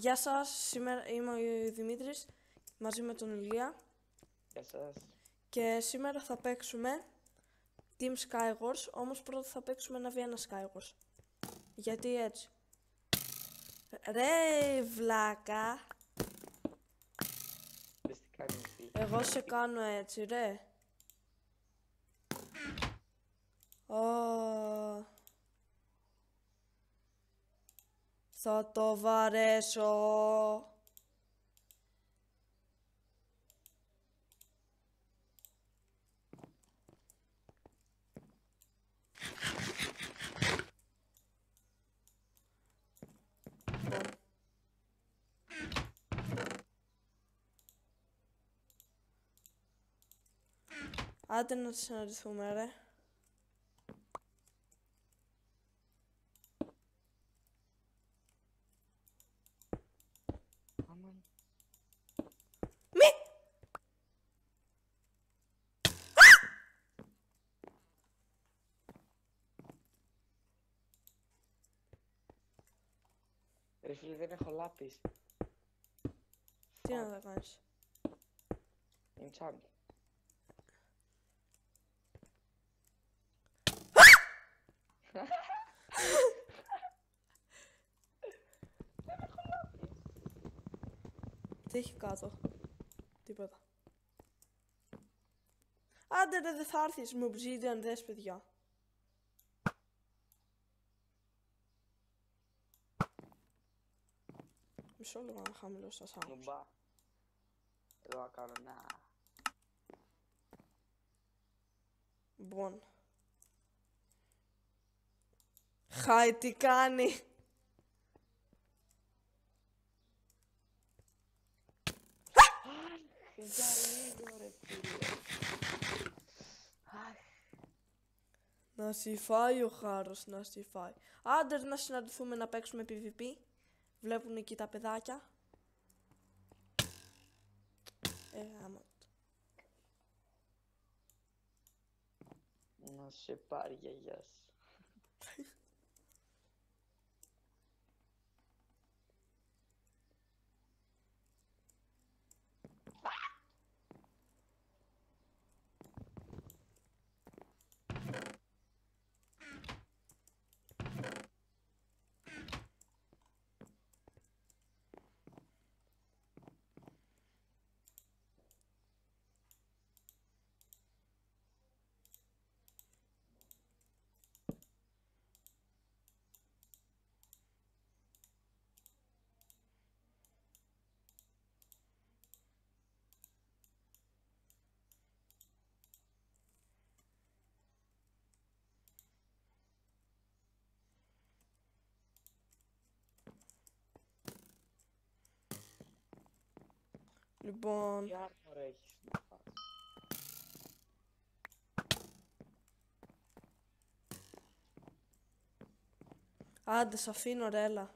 Γεια σας, σήμερα είμαι ο Δημήτρης μαζί με τον Ηλία. Γεια σας. Και σήμερα θα παίξουμε Team Skywars, όμως πρώτα θα παίξουμε ένα V1 Skywars. Γιατί έτσι. Ρε βλάκα. Δες τι κάνει εσύ. Εγώ σε κάνω έτσι ρε. Θα το βαρέσω. Άντε να συναντηθούμε ρε. Αμάν. Μη! Ρε φίλε, δεν έχω λάπης. Τι να τα κάνεις. Enchant. Τι έχει κάτω. Τίποτα. Άντε ρε, δεν θα έρθεις με Obsidian, δες παιδιά. Μισό λίγο να χαμηλώσω τα sounds. Νουμπά. Εδώ να κάνω να... Λοιπόν. Χάι, τι κάνει. Για λίγο ρε φίλε. Αχ. Να σε φάει ο χάρος, να σε φάει. Άντε ρε, να συναντηθούμε να παίξουμε PvP. Βλέπουν εκεί τα παιδάκια. Άμα. Να σε πάρει γιαγιάς. Λοιπόν. Τι άρθρο έχεις να πας. Άντε, σ' αφήνω ρε, έλα.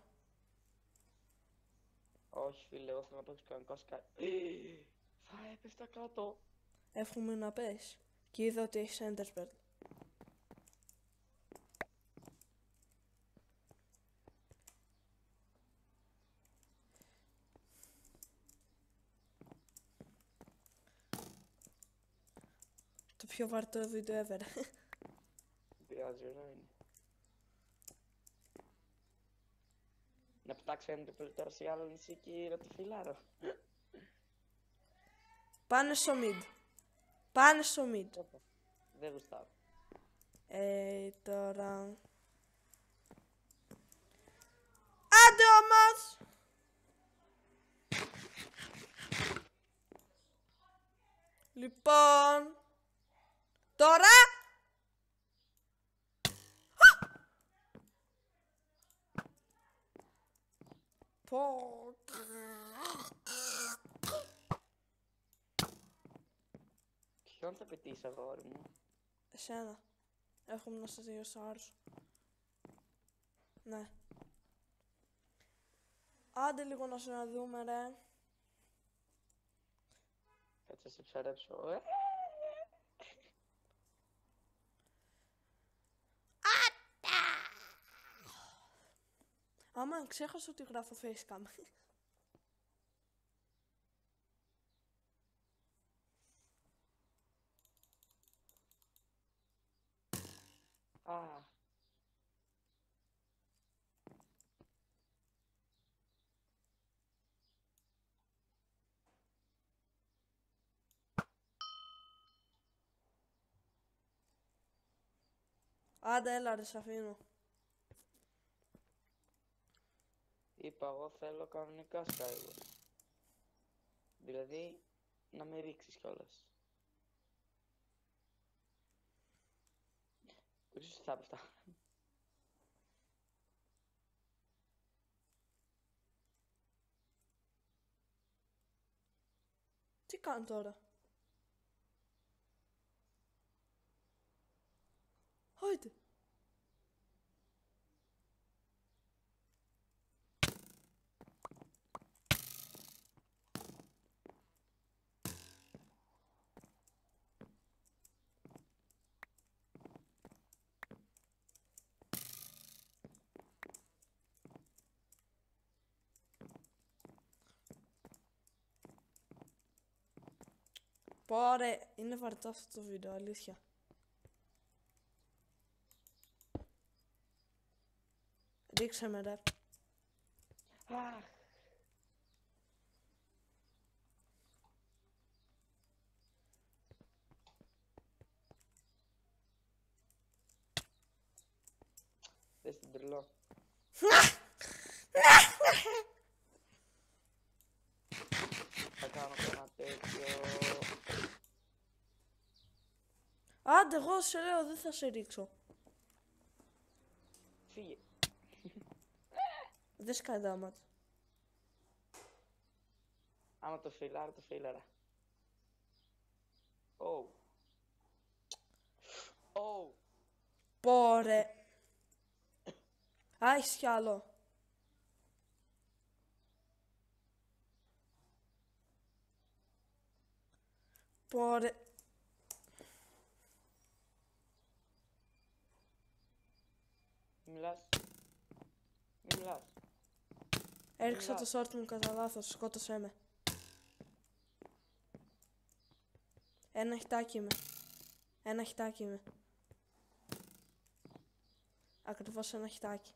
Όχι φίλε, εγώ θέλω να παίξω κανονικό σκάι. Θα έπεφτα κάτω. Εύχομαι να πες. Και είδα ότι έχεις Enderpearl. Το πιο βαρετό βίντεο ever. Πειράζει, ωραίο είναι. Να πετάξω ένα τρίπλο τώρα σε άλλο νησί και να τη φιλάρω. Πάνε στο mid. Πάνε στο mid. Δεν γουστάω. Τώρα... Άντε όμως! Λοιπόν... Τώρα... Πω... Ποιον θα πετύσεις αγόρι μου. Εσένα. Έχουμε να σας δύο σάρους. Ναι. Άντε λίγο να συναντούμε ρε. Κάτσε να σε ψαρέψω. Άμα ξέχασα ότι γράφω facecam. Α, Άντε, έλα ρε, σ' αφήνω. είπα εγώ θέλω κανονικά Skyward. Δηλαδή, να με ρίξεις κιόλας. Ίσως θα πέφτα. Τι κάνω τώρα? Άιντε. Πόρε, είναι βαρετό αυτό το βίντεο, αλήθεια. Ρίξε με ρε. Αχ, δες την τρελό. Θα κάνω και ένα τέτοιο. Άντε, εγώ σε λέω, δεν θα σε ρίξω. Φύγε. Δεν σκαντάματ. Άμα το φιλάρω, το φίλαρα. Oh. Oh. Πόρε. Α, έχεις κι άλλο. Πόρε. Μη μιλάς. Μη μιλάς. Έριξα το Μιλάς. σόρτ μου κατά λάθος, σκότωσέ με. Ένα χιτάκι είμαι. Ένα χιτάκι είμαι. Ακριβώς ένα χιτάκι.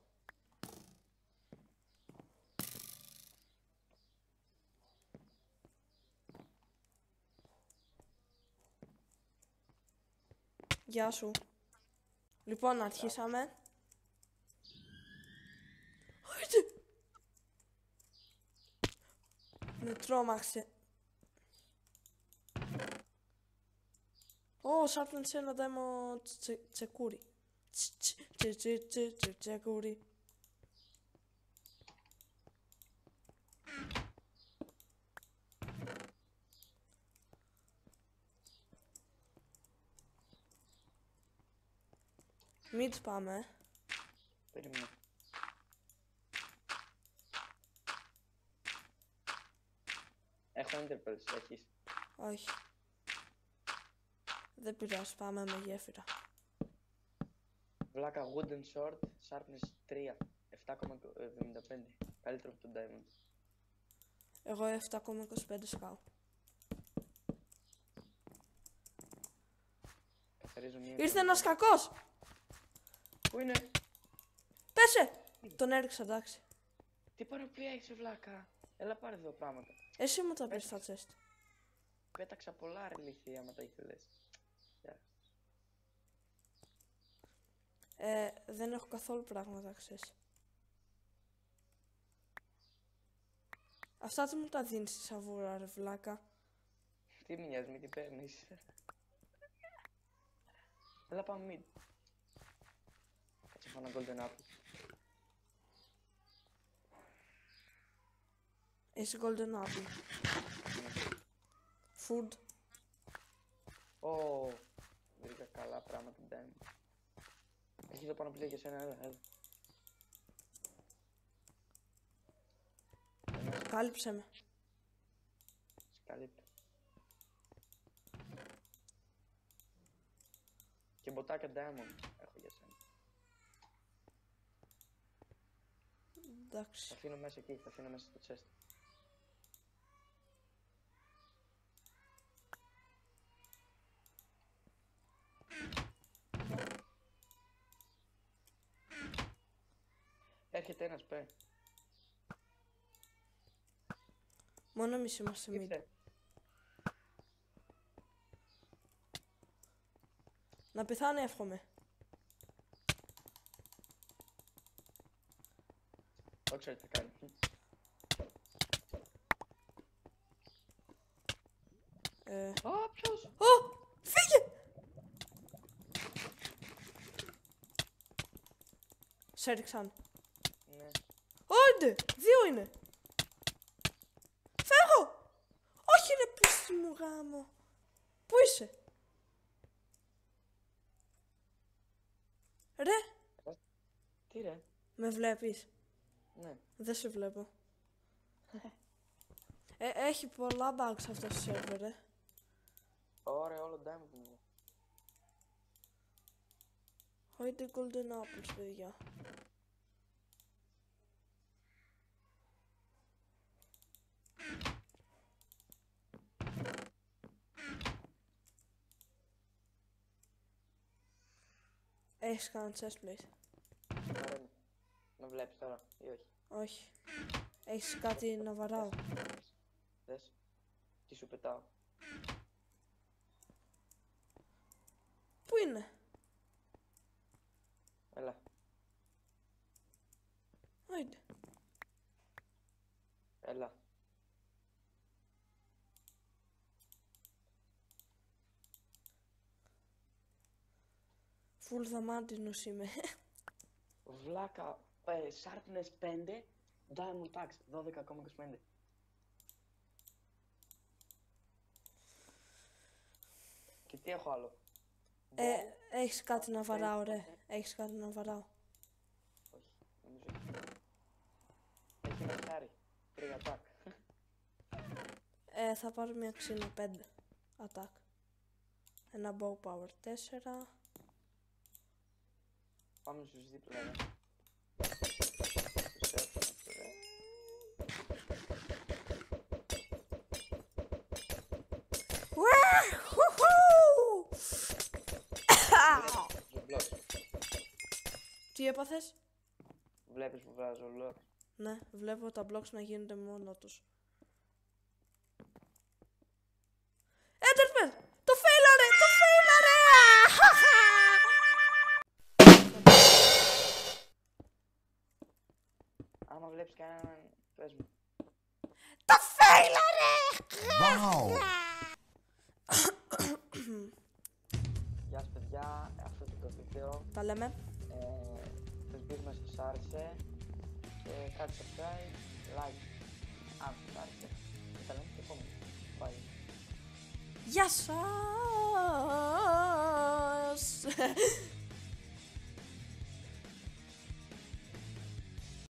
Γεια σου. Λοιπόν, αρχίσαμε. Άιντε. Με τρόμαξε. Ω, σάρπνες ένα demo τσεκούρι. Τσεκούρι. Mid πάμε. Περίμενε. Έχω interpels, έχεις. Όχι. Δεν πειράζει, πάμε με γέφυρα. Βλάκα wooden sword, sharpness 3, 7,75. Καλύτερο από το diamond. Εγώ 7,25 σκάω. Καθαρίζω μία. Ήρθε ένας κακός! Πού είναι? Πέσε! Τον έριξα, εντάξει. Τι παροπλία έχεις, βλάκα. Έλα πάρε εδώ πράγματα. Εσύ μου τα πες στα chest. Πέταξα πολλά ρε λύθη άμα τα ήθελες. Δεν έχω καθόλου πράγματα, ξέρεις. Αυτά τι μου τα δίνεις στη σαβούρα, ρε βλάκα. Τι μη νοιάζει, μη τι παίρνεις. Έλα πάμε mid. Κάτσε φάω ένα golden apple. Εσύ golden apple. Food. Ω, βρήκα καλά πράγματα diamond. Έχει εδώ πάνω πλοία για σένα, έλα. Κάλυψε με. Σκαλύπτω. Και μποτάκια diamond έχω για σένα. Θα Εντάξει. αφήνω μέσα εκεί, θα αφήνω μέσα στο chest. Έρχεται ένας πέ. Μόνο εμείς είμαστε mid. Ήρθε. Να πεθάνει εύχομαι. Δεν ξέρω τι θα κάνει. Α, ποιος? Ω! Φύγε! Σε έριξαν. Ναι. Όντε! Δύο είναι. Φεύγω! Όχι ρε πούστη μου γάμο. Πού είσαι? Ρε! Τι ρε? Με βλέπεις? Ναι. Δεν σε βλέπω. Έχει πολλά bugs αυτό το server, ρε. Ωραία, όλο diamond είναι. Χωρίτε golden apples, παιδιά. Έχεις κάνει chestplate? Ωραία. Με βλέπεις τώρα ή όχι? Όχι. Έχεις κάτι να βαράω? Δες. Τι σου πετάω. Πού είναι? Έλα. Άιντε. Έλα. Full δαμάντινος είμαι. Βλάκα. Sharpness 5. Diamond tax 12,25. Και τι έχω άλλο? Έχεις κάτι να βαράω, ρε. Έχεις κάτι να βαράω. Όχι, νομίζω όχι. Έχει ένα χάρι. 3 attack. Θα πάρω μια ξύνα 5 attack. Ένα bow power 4. Πάμε στους δίπλα. Τι έπαθες? Βλέπεις που βγάζω λόρ. Ναι, βλέπω τα blocks να γίνονται μόνο τους. Enderman! Το φέιλαρε! Το φέιλαρε! Άμα βλέπεις κανέναν, πες μου. Το φέιλαρε! Wow! Γεια σας παιδιά, αυτό είναι το βίντεο. Τα λέμε. Ελπίζουμε σας άρεσε. Και κάντε subscribe, like, αν σας άρεσε. Και τα λέμε στο επόμενο. Bye. Γεια σας!